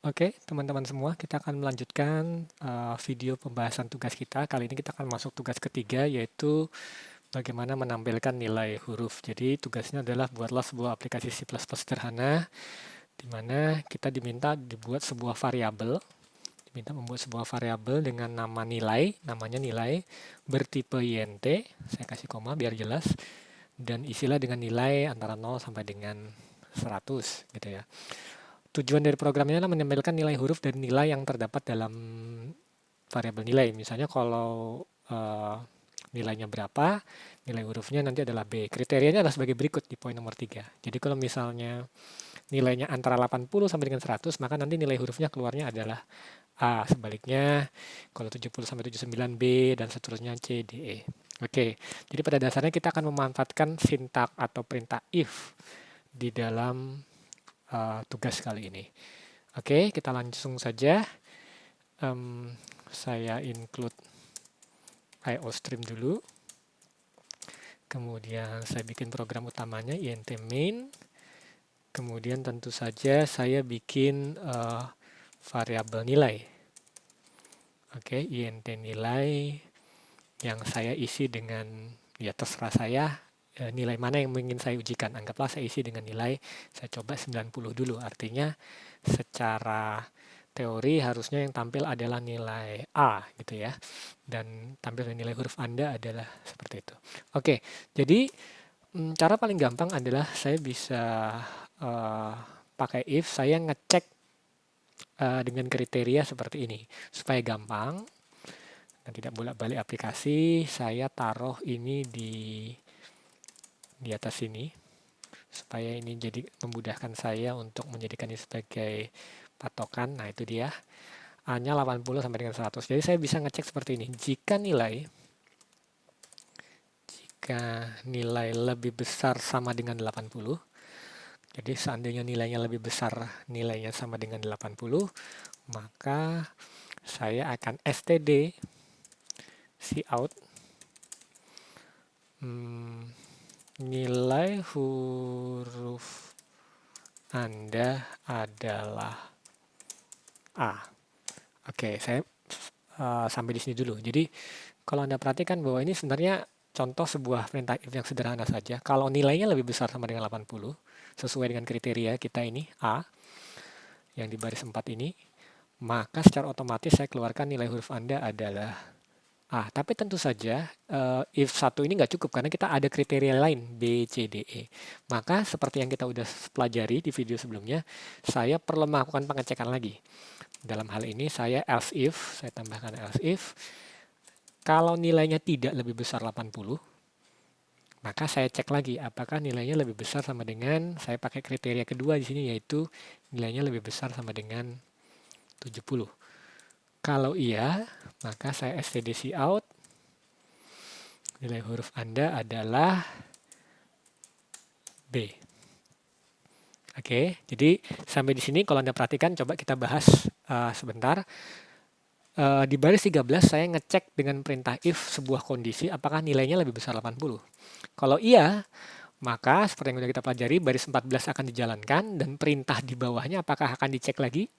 Oke, teman-teman semua, kita akan melanjutkan video pembahasan tugas kita. Kali ini kita akan masuk tugas ketiga, yaitu bagaimana menampilkan nilai huruf. Jadi tugasnya adalah buatlah sebuah aplikasi C++ sederhana, di mana kita diminta membuat sebuah variabel dengan nama nilai, namanya nilai, bertipe int, saya kasih koma biar jelas, dan isilah dengan nilai antara 0 sampai dengan 100 gitu ya. Tujuan dari programnya adalah menampilkan nilai huruf dan nilai yang terdapat dalam variabel nilai. Misalnya kalau nilainya berapa, nilai hurufnya nanti adalah B. Kriterianya adalah sebagai berikut di poin nomor 3. Jadi kalau misalnya nilainya antara 80 sampai dengan 100, maka nanti nilai hurufnya keluarnya adalah A. Sebaliknya, kalau 70 sampai 79 B, dan seterusnya C, D, E. Oke, jadi pada dasarnya kita akan memanfaatkan sintak atau perintah if di dalam tugas kali ini. Oke, kita langsung saja. Saya include IOStream dulu. Kemudian saya bikin program utamanya int main. Kemudian tentu saja saya bikin variabel nilai. Oke, int nilai yang saya isi dengan, ya terserah saya, nilai mana yang ingin saya ujikan. Anggaplah saya isi dengan nilai, saya coba 90 dulu. Artinya secara teori harusnya yang tampil adalah nilai A gitu ya. Dan tampil nilai huruf Anda adalah seperti itu. Oke, jadi cara paling gampang adalah saya bisa pakai if, saya ngecek dengan kriteria seperti ini. Supaya gampang dan tidak bolak-balik aplikasi, saya taruh ini di atas sini. Supaya ini jadi memudahkan saya untuk menjadikan ini sebagai patokan. Nah, itu dia. A-nya 80 sampai dengan 100. Jadi saya bisa ngecek seperti ini. Jika nilai lebih besar sama dengan 80, jadi seandainya nilainya lebih besar, nilainya sama dengan 80, maka saya akan std cout nilai huruf Anda adalah A. Oke, saya sampai di sini dulu. Jadi kalau Anda perhatikan bahwa ini sebenarnya contoh sebuah perintah if yang sederhana saja. Kalau nilainya lebih besar sama dengan 80, sesuai dengan kriteria kita ini, A, yang di baris 4 ini, maka secara otomatis saya keluarkan nilai huruf Anda adalah A. Tapi tentu saja if satu ini nggak cukup karena kita ada kriteria lain B, C, D, E. Maka seperti yang kita udah pelajari di video sebelumnya, saya perlu melakukan pengecekan lagi. Dalam hal ini saya else if, saya tambahkan else if. Kalau nilainya tidak lebih besar 80, maka saya cek lagi apakah nilainya lebih besar sama dengan, saya pakai kriteria kedua di sini yaitu nilainya lebih besar sama dengan 70. Kalau iya, maka saya std cout nilai huruf Anda adalah B. Oke, jadi sampai di sini kalau Anda perhatikan, coba kita bahas sebentar. Di baris 13 saya ngecek dengan perintah if sebuah kondisi apakah nilainya lebih besar 80. Kalau iya, maka seperti yang sudah kita pelajari, baris 14 akan dijalankan dan perintah di bawahnya apakah akan dicek lagi?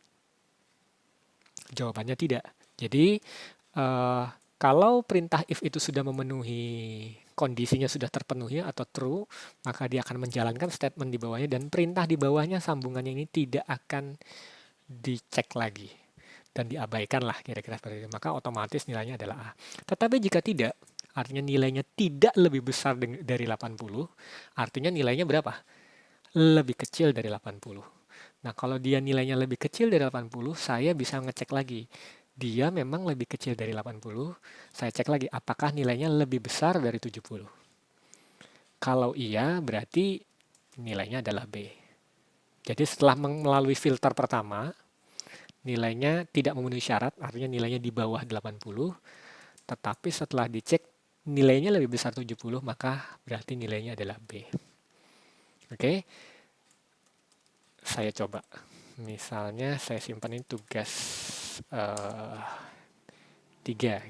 Jawabannya tidak. Jadi kalau perintah if itu sudah memenuhi, kondisinya sudah terpenuhi atau true, maka dia akan menjalankan statement di bawahnya dan perintah di bawahnya sambungannya ini tidak akan dicek lagi dan diabaikan lah kira-kira seperti itu. Maka otomatis nilainya adalah A. Tetapi jika tidak, artinya nilainya tidak lebih besar dari 80, artinya nilainya berapa? Lebih kecil dari 80. Nah, kalau dia nilainya lebih kecil dari 80, saya bisa ngecek lagi. Dia memang lebih kecil dari 80, saya cek lagi apakah nilainya lebih besar dari 70. Kalau iya, berarti nilainya adalah B. Jadi setelah melalui filter pertama, nilainya tidak memenuhi syarat, artinya nilainya di bawah 80, tetapi setelah dicek nilainya lebih besar 70, maka berarti nilainya adalah B. Oke, saya coba. Misalnya saya simpan ini tugas 3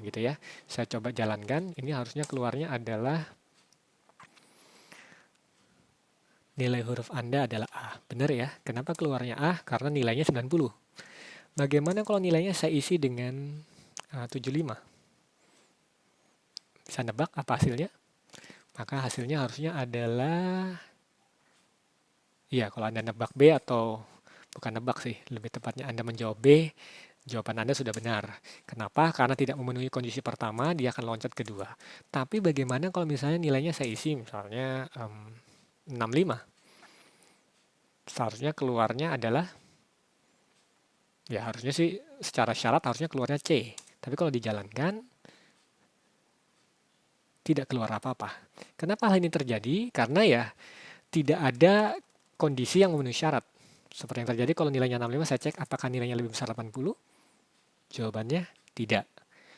gitu ya. Saya coba jalankan, ini harusnya keluarnya adalah nilai huruf Anda adalah A. Benar ya? Kenapa keluarnya A? Karena nilainya 90. Bagaimana kalau nilainya saya isi dengan 75? Bisa nebak apa hasilnya? Maka hasilnya harusnya adalah, ya kalau Anda nebak B atau bukan nebak sih, lebih tepatnya Anda menjawab B, jawaban Anda sudah benar. Kenapa? Karena tidak memenuhi kondisi pertama, dia akan loncat kedua. Tapi bagaimana kalau misalnya nilainya saya isi misalnya 65? Seharusnya keluarnya adalah, ya harusnya sih secara syarat harusnya keluarnya C. Tapi kalau dijalankan, tidak keluar apa-apa. Kenapa hal ini terjadi? Karena ya tidak ada kondisi yang memenuhi syarat. Seperti yang terjadi kalau nilainya 65, saya cek apakah nilainya lebih besar 80? Jawabannya tidak.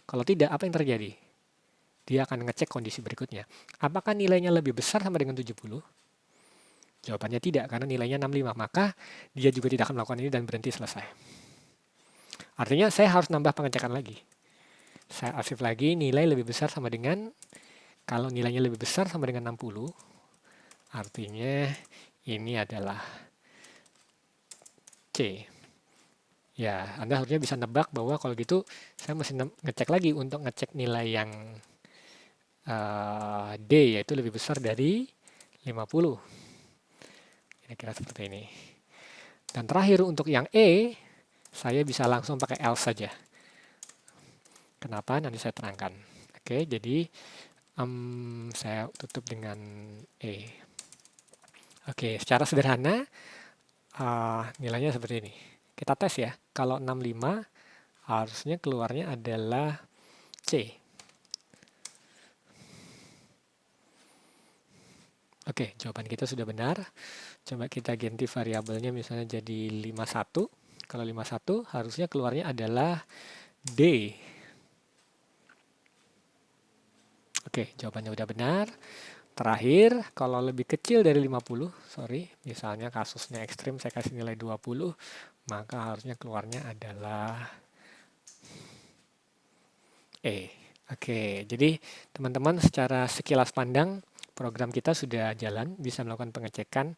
Kalau tidak, apa yang terjadi? Dia akan ngecek kondisi berikutnya. Apakah nilainya lebih besar sama dengan 70? Jawabannya tidak, karena nilainya 65. Maka dia juga tidak akan melakukan ini dan berhenti selesai. Artinya saya harus nambah pengecekan lagi. Saya arsip lagi nilai lebih besar sama dengan, kalau nilainya lebih besar sama dengan 60, artinya ini adalah C. Ya, Anda harusnya bisa nebak bahwa kalau gitu saya mesti ngecek lagi untuk ngecek nilai yang D, yaitu lebih besar dari 50. Kira-kira seperti ini. Dan terakhir untuk yang E, saya bisa langsung pakai else saja. Kenapa? Nanti saya terangkan. Oke, jadi saya tutup dengan E. Oke, secara sederhana nilainya seperti ini. Kita tes ya. Kalau 65 harusnya keluarnya adalah C. Oke, jawaban kita sudah benar. Coba kita ganti variabelnya misalnya jadi 51. Kalau 51 harusnya keluarnya adalah D. Oke, jawabannya udah benar. Terakhir, kalau lebih kecil dari 50, misalnya kasusnya ekstrim saya kasih nilai 20, maka harusnya keluarnya adalah E. Oke, jadi teman-teman secara sekilas pandang, program kita sudah jalan, bisa melakukan pengecekan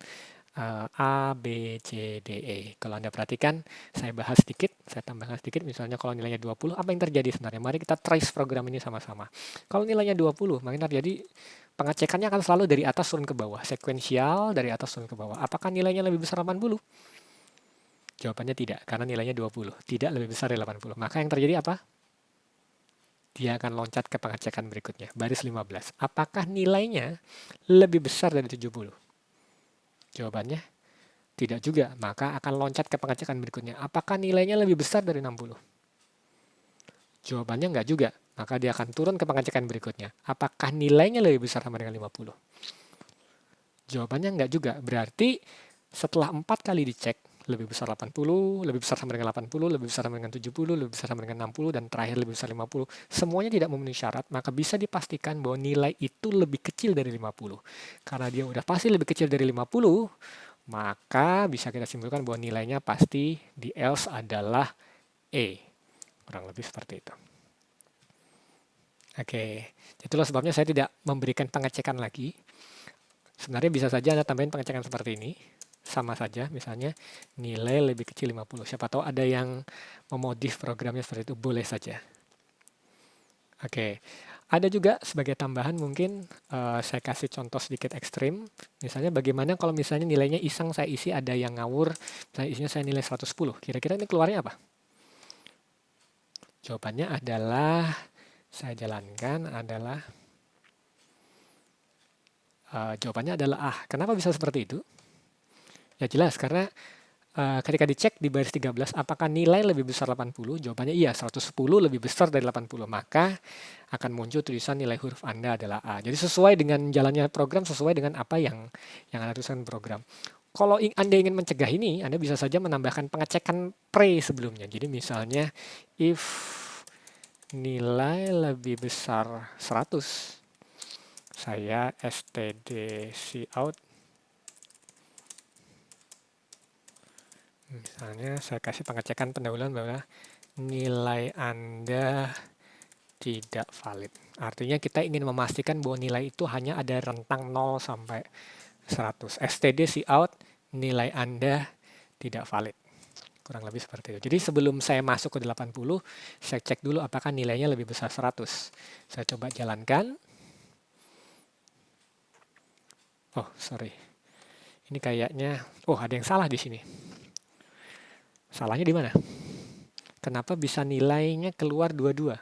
A, B, C, D, E. Kalau Anda perhatikan, saya bahas sedikit, saya tambahkan sedikit, misalnya kalau nilainya 20, apa yang terjadi sebenarnya? Mari kita trace program ini sama-sama. Kalau nilainya 20, maka terjadi pengecekannya akan selalu dari atas turun ke bawah, sekuensial dari atas turun ke bawah. Apakah nilainya lebih besar 80? Jawabannya tidak, karena nilainya 20, tidak lebih besar dari 80. Maka yang terjadi apa? Dia akan loncat ke pengecekan berikutnya, baris 15. Apakah nilainya lebih besar dari 70? Jawabannya tidak juga, maka akan loncat ke pengecekan berikutnya. Apakah nilainya lebih besar dari 60? Jawabannya enggak juga, maka dia akan turun ke pengecekan berikutnya. Apakah nilainya lebih besar sama dengan 50? Jawabannya enggak juga, berarti setelah 4 kali dicek, lebih besar 80, lebih besar sama dengan 80, lebih besar sama dengan 70, lebih besar sama dengan 60, dan terakhir lebih besar 50. Semuanya tidak memenuhi syarat, maka bisa dipastikan bahwa nilai itu lebih kecil dari 50. Karena dia udah pasti lebih kecil dari 50, maka bisa kita simpulkan bahwa nilainya pasti di else adalah E. Kurang lebih seperti itu. Oke, itulah sebabnya saya tidak memberikan pengecekan lagi. Sebenarnya bisa saja Anda tambahin pengecekan seperti ini. Sama saja, misalnya nilai lebih kecil 50. Siapa tahu ada yang memodif programnya seperti itu, boleh saja. Oke, ada juga sebagai tambahan mungkin saya kasih contoh sedikit ekstrim. Misalnya bagaimana kalau misalnya nilainya iseng saya isi ada yang ngawur, misalnya isinya saya nilai 110. Kira-kira ini keluarnya apa? Jawabannya adalah, saya jalankan adalah, jawabannya adalah A. Kenapa bisa seperti itu? Ya jelas, karena ketika dicek di baris 13, apakah nilai lebih besar 80? Jawabannya iya, 110 lebih besar dari 80. Maka akan muncul tulisan nilai huruf Anda adalah A. Jadi sesuai dengan jalannya program, sesuai dengan apa yang Anda tuliskan program. Kalau Anda ingin mencegah ini, Anda bisa saja menambahkan pengecekan pre sebelumnya. Jadi misalnya, if nilai lebih besar 100, saya std cout. Misalnya saya kasih pengecekan pendahuluan bahwa nilai Anda tidak valid. Artinya kita ingin memastikan bahwa nilai itu hanya ada rentang 0 sampai 100. std cout, nilai Anda tidak valid. Kurang lebih seperti itu. Jadi sebelum saya masuk ke 80, saya cek dulu apakah nilainya lebih besar 100. Saya coba jalankan. Oh, sorry. Ini kayaknya, oh ada yang salah di sini. Salahnya di mana? Kenapa bisa nilainya keluar 22?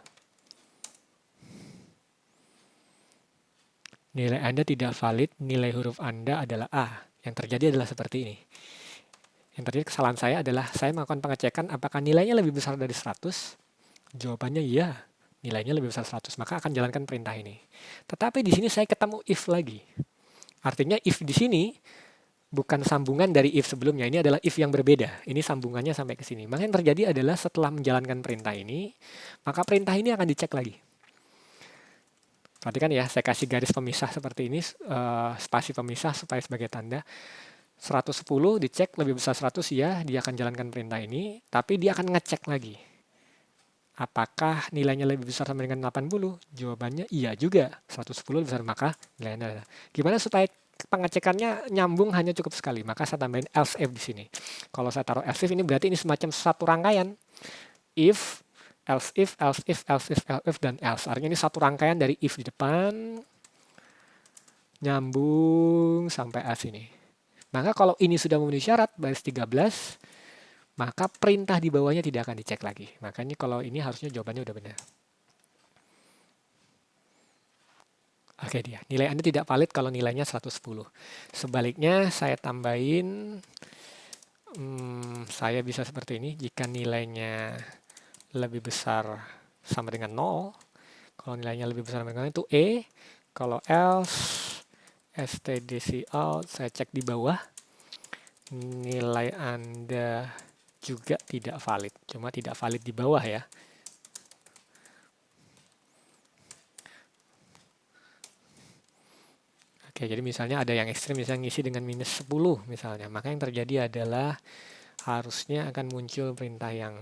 Nilai Anda tidak valid, nilai huruf Anda adalah A. Yang terjadi adalah seperti ini. Yang terjadi kesalahan saya adalah saya melakukan pengecekan apakah nilainya lebih besar dari 100. Jawabannya iya, nilainya lebih besar 100, maka akan jalankan perintah ini. Tetapi di sini saya ketemu if lagi. Artinya if di sini bukan sambungan dari if sebelumnya, ini adalah if yang berbeda. Ini sambungannya sampai ke sini. Maka yang terjadi adalah setelah menjalankan perintah ini, maka perintah ini akan dicek lagi. Perhatikan ya, saya kasih garis pemisah seperti ini, spasi pemisah supaya sebagai tanda. 110 dicek lebih besar 100 ya, dia akan jalankan perintah ini, tapi dia akan ngecek lagi. Apakah nilainya lebih besar sama dengan 80? Jawabannya iya juga, 110 lebih besar, maka nilainya ada. Gimana supaya pengecekannya nyambung hanya cukup sekali? Maka saya tambahin else if di sini. Kalau saya taruh else if ini berarti ini semacam satu rangkaian. If, else if, else if, else if, else if, dan else. Artinya ini satu rangkaian dari if di depan, nyambung sampai else ini. Maka kalau ini sudah memenuhi syarat, baris 13, maka perintah di bawahnya tidak akan dicek lagi. Makanya kalau ini harusnya jawabannya udah benar. Oke dia, nilai Anda tidak valid kalau nilainya 110. Sebaliknya saya tambahin, saya bisa seperti ini, jika nilainya lebih besar sama dengan 0, kalau nilainya lebih besar sama dengan itu E, kalau else, stdc out, saya cek di bawah, nilai Anda juga tidak valid, cuma tidak valid di bawah ya. Oke, jadi misalnya ada yang ekstrim, misalnya ngisi dengan minus 10 misalnya, maka yang terjadi adalah harusnya akan muncul perintah yang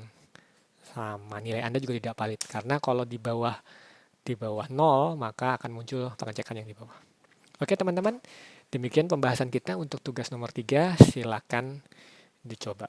sama, nilai Anda juga tidak valid, karena kalau di bawah 0, maka akan muncul pengecekan yang di bawah. Oke teman-teman, demikian pembahasan kita untuk tugas nomor 3, silakan dicoba.